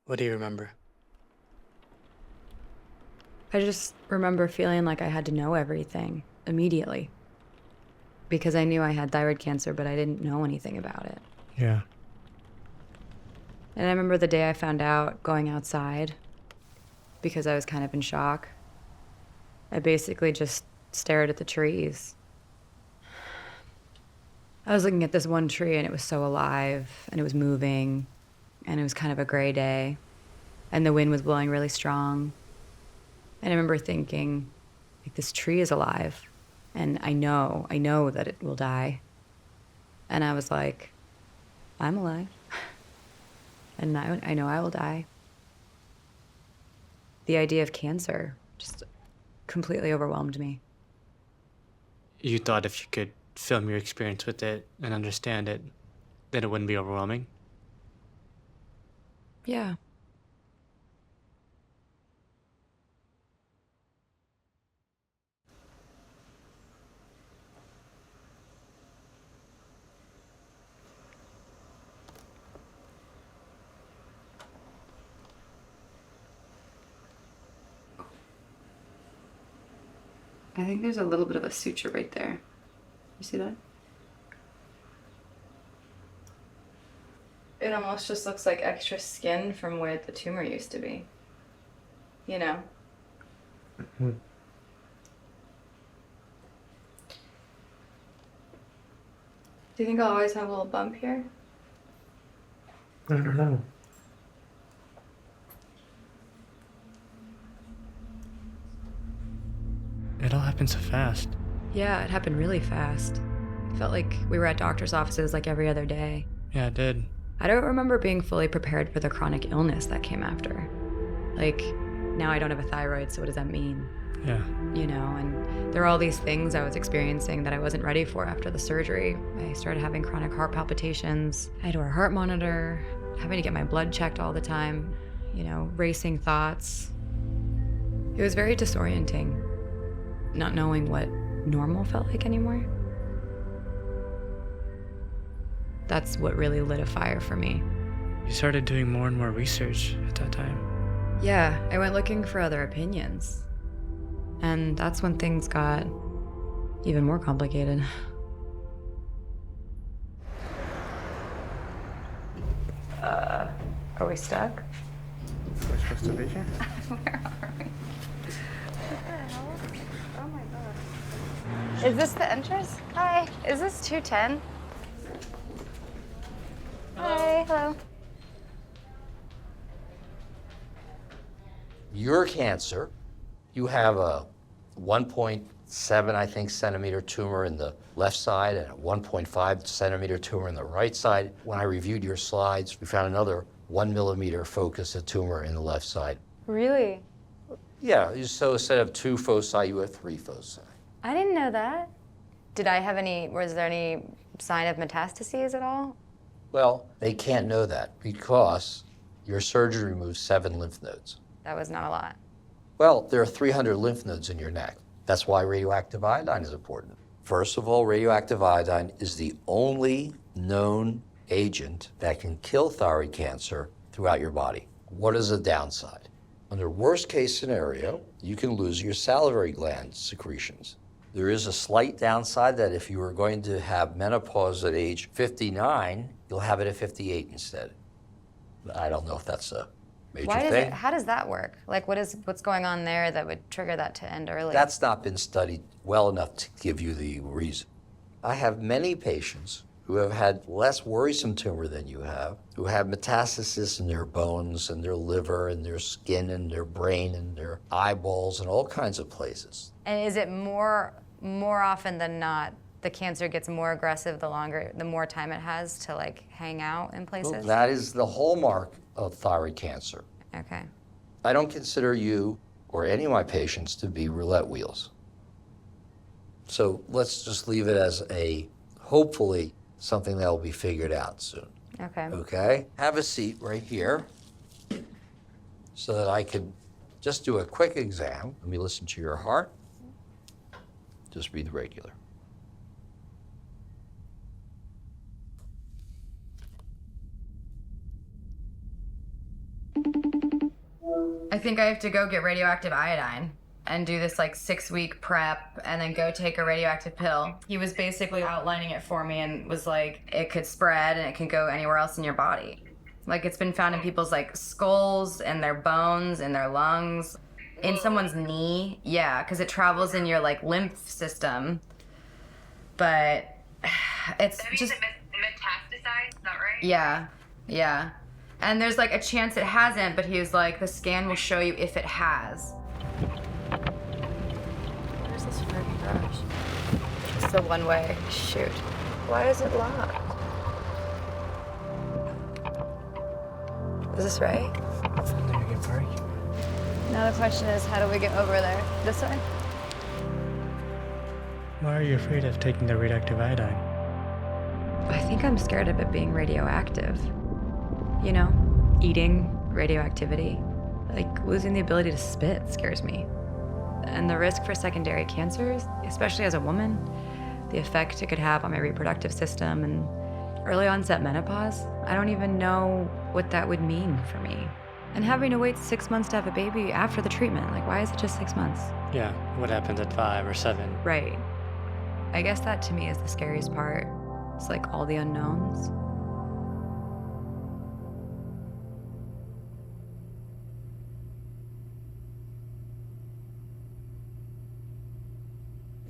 What do you remember? I just remember feeling like I had to know everything immediately because I knew I had thyroid cancer, but I didn't know anything about it. Yeah. And I remember the day I found out going outside because I was kind of in shock. I basically just stared at the trees. I was looking at this one tree and it was so alive and it was moving and it was kind of a gray day and the wind was blowing really strong. And I remember thinking, like, this tree is alive and I know that it will die. And I was like, I'm alive and I know I will die. The idea of cancer just completely overwhelmed me. You thought if you could film your experience with it and understand it, then it wouldn't be overwhelming? Yeah. I think there's a little bit of a suture right there. You see that? It almost just looks like extra skin from where the tumor used to be. You know? Hmm. Do you think I'll always have a little bump here? I don't know. It all happened so fast. Yeah, it happened really fast. It felt like we were at doctor's offices like every other day. Yeah, it did. I don't remember being fully prepared for the chronic illness that came after. Like, now I don't have a thyroid, so what does that mean? Yeah. You know, and there are all these things I was experiencing that I wasn't ready for after the surgery. I started having chronic heart palpitations. I had to wear a heart monitor, having to get my blood checked all the time, you know, racing thoughts. It was very disorienting, not knowing what normal felt like anymore. That's what really lit a fire for me. You started doing more and more research at that time. Yeah, I went looking for other opinions. And that's when things got even more complicated. Are we stuck? We're supposed to be here? Where are we? What the hell? Oh my god. Is this the entrance? Hi. Is this 210? Hi. Hello. Your cancer, you have a 1.7, I think, centimeter tumor in the left side and a 1.5 centimeter tumor in the right side. When I reviewed your slides, we found another 1 millimeter focus of tumor in the left side. Really? Yeah, so instead of 2 foci, you have 3 foci. I didn't know that. Was there any sign of metastases at all? Well, they can't know that because your surgery removed 7 lymph nodes. That was not a lot. Well, there are 300 lymph nodes in your neck. That's why radioactive iodine is important. First of all, radioactive iodine is the only known agent that can kill thyroid cancer throughout your body. What is the downside? Under worst case scenario, you can lose your salivary gland secretions. There is a slight downside that if you are going to have menopause at age 59, you'll have it at 58 instead. I don't know if that's a major thing. How does that work? Like, what's going on there that would trigger that to end early? That's not been studied well enough to give you the reason. I have many patients who have had less worrisome tumor than you have, who have metastasis in their bones and their liver and their skin and their brain and their eyeballs and all kinds of places. And is it more often than not, the cancer gets more aggressive the more time it has to like hang out in places? Well, that is the hallmark of thyroid cancer. Okay. I don't consider you or any of my patients to be roulette wheels. So let's just leave it as hopefully, something that will be figured out soon. Okay. Okay? Have a seat right here so that I could just do a quick exam. Let me listen to your heart. Just breathe regular. I think I have to go get radioactive iodine and do this like 6-week prep and then go take a radioactive pill. He was basically outlining it for me and was like, it could spread and it can go anywhere else in your body. Like it's been found in people's like skulls and their bones and their lungs. In someone's knee, yeah, because it travels in your like lymph system. But it's just metastasized, is that right? yeah. And there's like a chance it hasn't, but he was like, the scan will show you if it has. Where's this freaking garage? It's the one way. Shoot. Why is it locked? Is this right? Now the question is, how do we get over there? This way? Why are you afraid of taking the radioactive iodine? I think I'm scared of it being radioactive. You know, eating radioactivity. Like losing the ability to spit scares me. And the risk for secondary cancers, especially as a woman, the effect it could have on my reproductive system and early onset menopause, I don't even know what that would mean for me. And having to wait 6 months to have a baby after the treatment, like why is it just 6 months? Yeah, what happens at 5 or 7? Right. I guess that to me is the scariest part. It's like all the unknowns.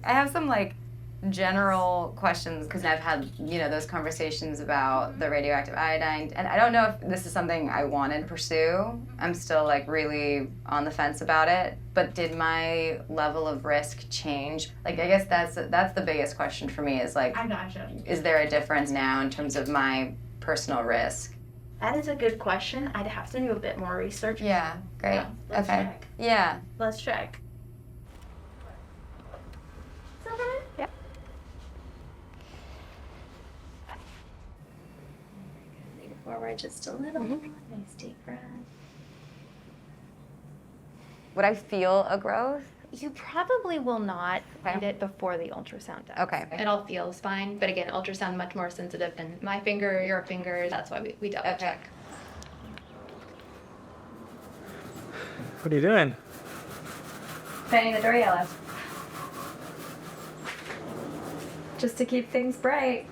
I have some like general questions because I've had, you know, those conversations about the radioactive iodine, and I don't know if this is something I want to pursue. I'm still like really on the fence about it. But did my level of risk change? Like, I guess that's the biggest question for me is like, I gotcha. is there a difference now in terms of my personal risk? That is a good question. I'd have to do a bit more research. Yeah, great. Yeah, let's Okay. check. Yeah. Let's check. Silverman? Yeah. Lean forward just a little. Nice deep breath. Would I feel a growth? You probably will not Okay. find it before the ultrasound does. Okay. It all feels fine, but again, ultrasound much more sensitive than my finger, your finger. That's why we double Okay. check. What are you doing? Painting the door yellow. Just to keep things bright.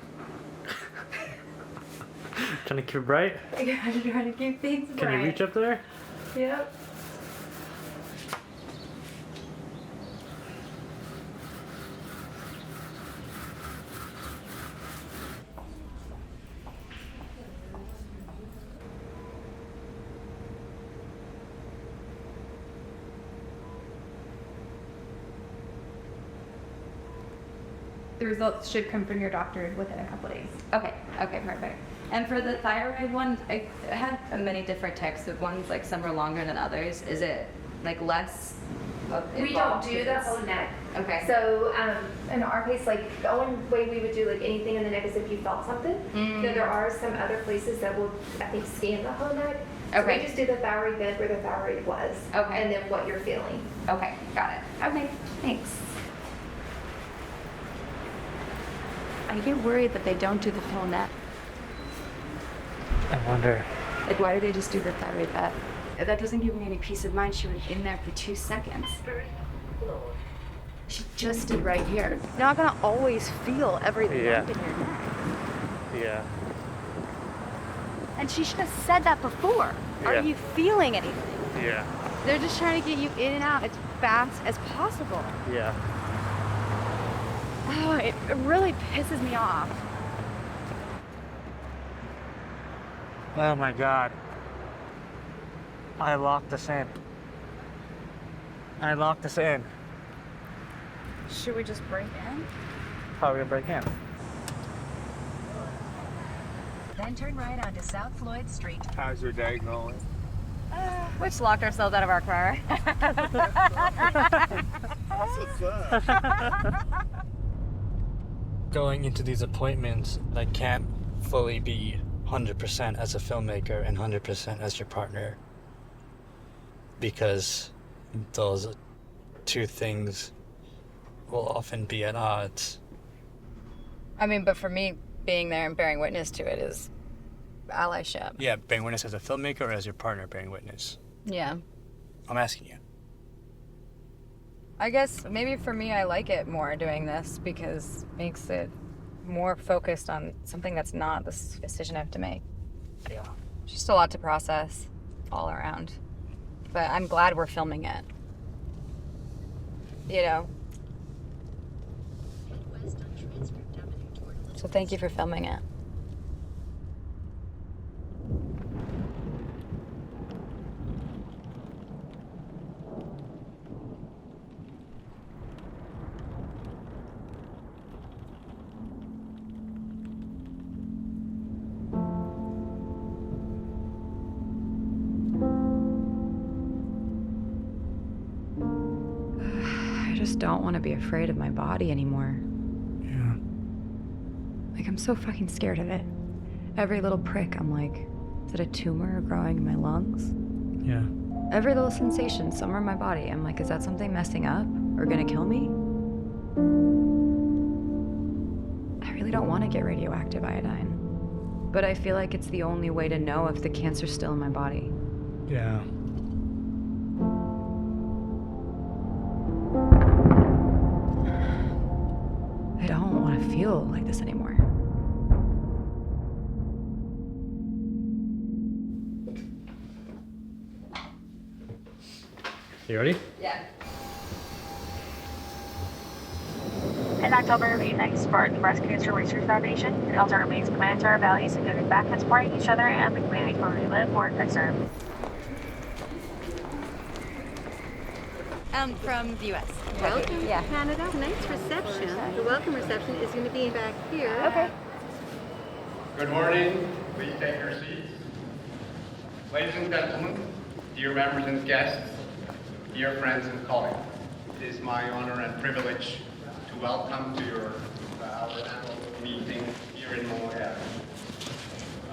Trying to keep it bright? I gotta try to keep things bright. Can you reach up there? Yep. The results should come from your doctor within a couple days. Okay, perfect. And for the thyroid one, I had many different types of ones, like some are longer than others. Is it like less We don't do the whole neck. Okay. So in our case, like the only way we would do like anything in the neck is if you felt something. Then there are some other places that will, I think, scan the whole neck. So Okay. we just do the thyroid bed where the thyroid was. Okay. And then what you're feeling. Okay, got it. Okay, thanks. I get worried that they don't do the full neck. I wonder. Like, why do they just do the thyroid bed? That doesn't give me any peace of mind. She was in there for 2 seconds. She just did right here. You're not gonna always feel everything Yeah. up in your neck. Yeah. And she should have said that before. Yeah. Are you feeling anything? Yeah. They're just trying to get you in and out as fast as possible. Yeah. Oh, it really pisses me off. Oh my god. I locked us in. I locked us in. Should we just break in? How are we gonna break in? Then turn right onto South Floyd Street. How's your day going? We just locked ourselves out of our car. What's up? Going into these appointments, I can't fully be 100% as a filmmaker and 100% as your partner, because those two things will often be at odds. I mean, but for me, being there and bearing witness to it is allyship. Yeah, bearing witness as a filmmaker or as your partner bearing witness? Yeah. I'm asking you. I guess maybe for me, I like it more doing this because it makes it more focused on something that's not this decision I have to make. Yeah. Just a lot to process all around. But I'm glad we're filming it. You know? So thank you for filming it. I just don't want to be afraid of my body anymore. Yeah. Like, I'm so fucking scared of it. Every little prick, I'm like, is it a tumor growing in my lungs? Yeah. Every little sensation somewhere in my body, I'm like, is that something messing up or gonna kill me? I really don't want to get radioactive iodine, but I feel like it's the only way to know if the cancer's still in my body. Yeah. I don't want to feel like this anymore. You ready? Yeah. In October, we united to support the Breast Cancer Research Foundation. It also remains committed to our values of giving back and supporting each other and the communities where we live, work, and serve. From the U.S. Welcome Yeah. to Canada. Tonight's reception, the welcome reception, is going to be back here. Okay. Good morning. Please take your seats. Ladies and gentlemen, dear members and guests, dear friends and colleagues, it is my honor and privilege to welcome to our annual meeting here in Montreal.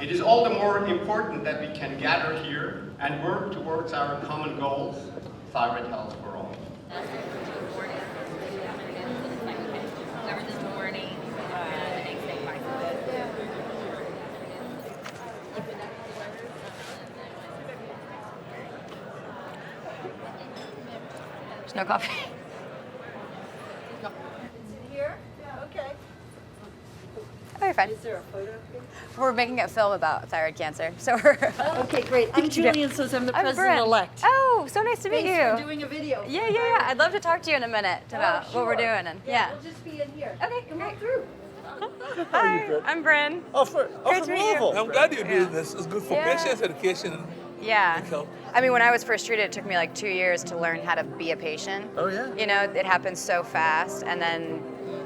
It is all the more important that we can gather here and work towards our common goals, thyroid health for all. There's no coffee. Here? Yeah, okay. Oh, you're fine. Is there a photo here? We're making a film about thyroid cancer, so we're... Okay, great. I'm Julian Sos. I'm the I'm Bryn. president-elect. Oh, so nice to meet Thanks you. for doing a video. Yeah. I'd love to talk to you in a minute about what we're sure. doing. And yeah. We'll just be in here. Okay, Come great. on through. Hi, I'm Bryn. Great from to meet you. Louisville. I'm glad you're doing Yeah. this. It's good for Yeah. patients, education. Yeah. and health. I mean, when I was first treated, it took me like 2 years to learn how to be a patient. Oh, yeah. You know, it happens so fast, and then,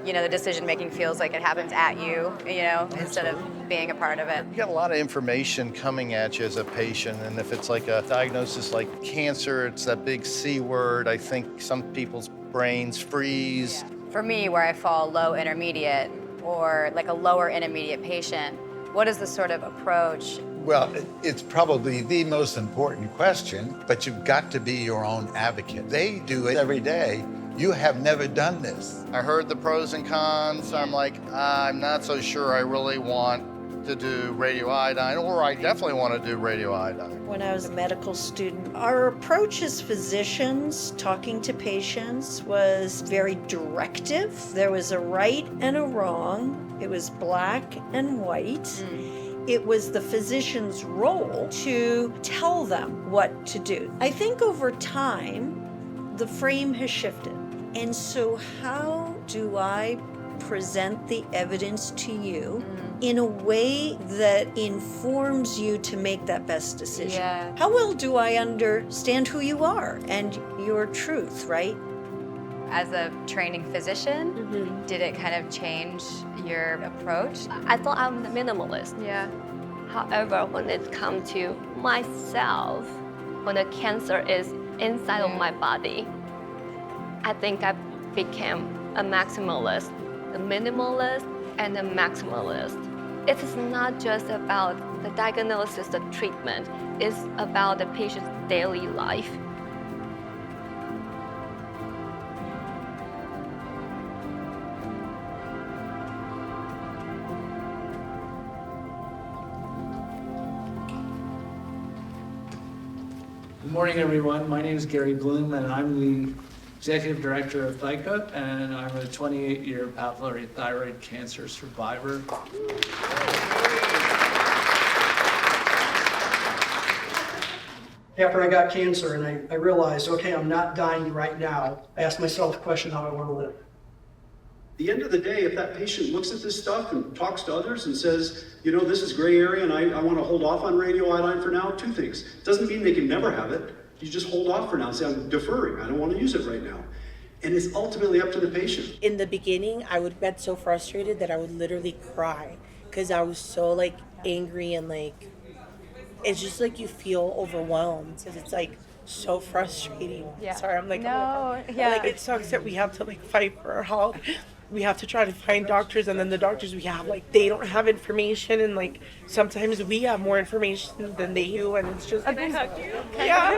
you know, the decision making feels like it happens at you, you know, instead of being a part of it. You get a lot of information coming at you as a patient, and if it's like a diagnosis like cancer, it's that big C word. I think some people's brains freeze. For me, where I fall low intermediate or like a lower intermediate patient, what is the sort of approach? Well, it's probably the most important question, but you've got to be your own advocate. They do it every day. You have never done this. I heard the pros and cons. I'm like, I'm not so sure I really want to do radioiodine, or I definitely want to do radioiodine. When I was a medical student, our approach as physicians, talking to patients, was very directive. There was a right and a wrong. It was black and white. It was the physician's role to tell them what to do. I think over time, the frame has shifted. And so how do I present the evidence to you in a way that informs you to make that best decision? Yeah. How well do I understand who you are and your truth, right? As a training physician, did it kind of change your approach? I thought I'm the minimalist. Yeah. However, when it comes to myself, when the cancer is inside of my body, I think I became a maximalist, a minimalist, and a maximalist. It is not just about the diagnosis, the treatment. It's about the patient's daily life. Good morning, everyone. My name is Gary Bloom, and I'm the Executive Director of ThyCo, and I'm a 28-year papillary thyroid cancer survivor. After I got cancer and I realized, okay, I'm not dying right now, I asked myself the question how I want to live. At the end of the day, if that patient looks at this stuff and talks to others and says, you know, this is gray area and I want to hold off on radioiodine for now, two things. It doesn't mean they can never have it. You just hold off for now and say, I'm deferring. I don't want to use it right now. And it's ultimately up to the patient. In the beginning, I would get so frustrated that I would literally cry because I was so like angry and like, it's just like you feel overwhelmed because it's like so frustrating. Yeah. Sorry, I'm like, no, yeah. Like it sucks that we have to like fight for our health. We have to try to find doctors, and then the doctors we have, like, they don't have information, and like sometimes we have more information than they do, and it's just. And they hug you. Yeah.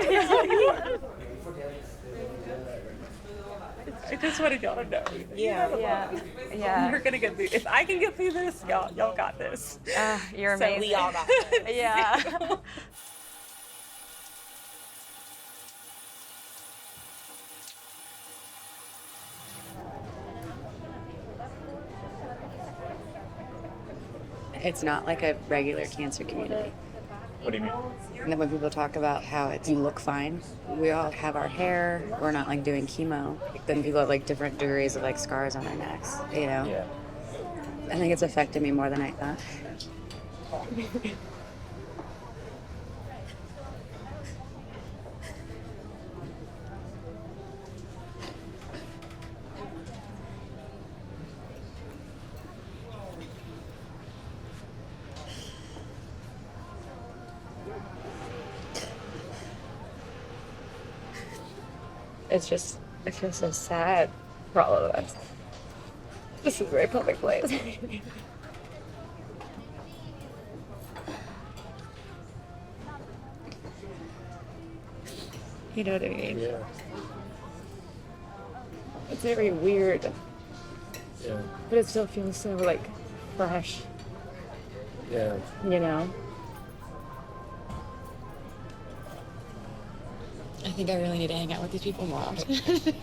I just want y'all to know. Yeah. You're gonna get through. If I can get through this, y'all got this. You're So amazing. we all got this. Yeah. It's not like a regular cancer community. What do you mean? And then when people talk about how you look fine, we all have our hair, we're not like doing chemo. Then people have like different degrees of like scars on their necks, you know? Yeah. I think it's affected me more than I thought. I feel so sad for all of us. This is a very public place. You know what I mean? Yeah. It's very weird, Yeah. but it still feels so like fresh, Yeah. you know? I think I really need to hang out with these people more often. Good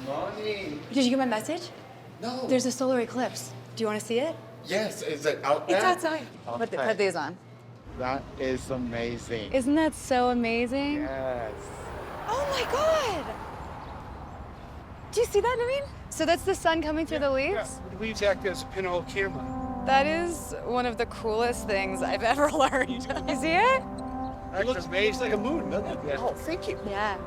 morning. Did you get my message? No. There's a solar eclipse. Do you want to see it? Yes, is it out there? It's outside. Okay. Put these on. That is amazing. Isn't that so amazing? Yes. Oh my god! Do you see that, Naveen? So that's the sun coming through the leaves? The leaves act as a pinhole camera. That is one of the coolest things I've ever learned. You see it? It looks amazing. Like a moon, doesn't it? Oh, thank you. Yeah.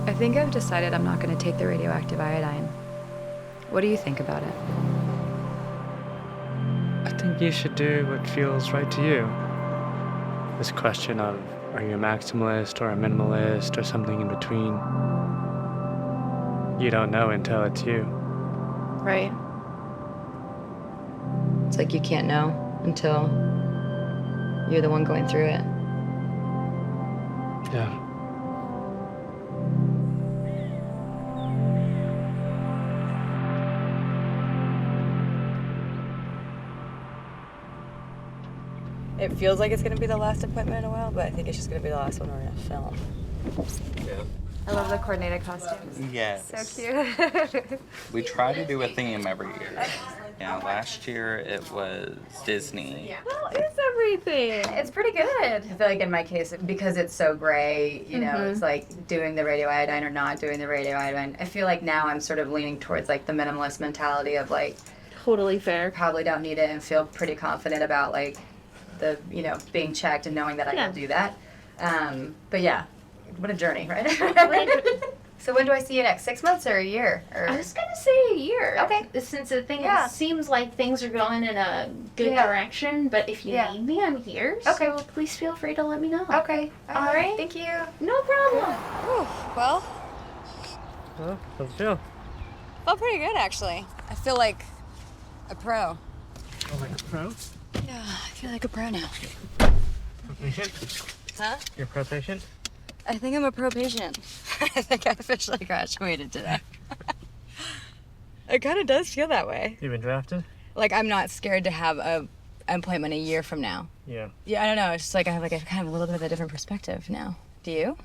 I think I've decided I'm not going to take the radioactive iodine. What do you think about it? I think you should do what feels right to you. This question of, are you a maximalist or a minimalist or something in between? You don't know until it's you. Right. It's like you can't know until you're the one going through it. Yeah. It feels like it's going to be the last appointment in a while, but I think it's just going to be the last one we're going to film. Yeah. I love the coordinated costumes. Yes. So cute. We try to do a theme every year. Yeah, last year it was Disney. Well, it's everything. It's pretty good. I feel like in my case, because it's so gray, you know, it's like doing the radioiodine or not doing the radioiodine. I feel like now I'm sort of leaning towards like the minimalist mentality of like, totally fair. Probably don't need it and feel pretty confident about like the, you know, being checked and knowing that I can do that. But yeah, what a journey, right? So when do I see you next? 6 months or a year? Or... I was gonna say a year. Okay. Since the thing Yeah. it seems like things are going in a good direction, but if you need me, I'm here. Okay. So please feel free to let me know. Okay. All right. Thank you. No problem. Well, Well, let's go. Felt pretty good, actually. I feel like a pro. Oh, like a pro? Yeah, I feel like a pro now. Pro patient? Huh? You're a pro patient? I think I'm a pro patient. I think I officially graduated today. It kind of does feel that way. You've been drafted? Like, I'm not scared to have a appointment a year from now. Yeah. Yeah, I don't know. It's just like I have like a kind of a little bit of a different perspective now. Do you?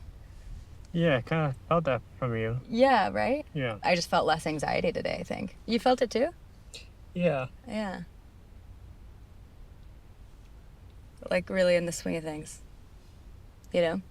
Yeah, I kind of felt that from you. Yeah, right? Yeah. I just felt less anxiety today, I think. You felt it too? Yeah. Yeah. Like really in the swing of things. You know?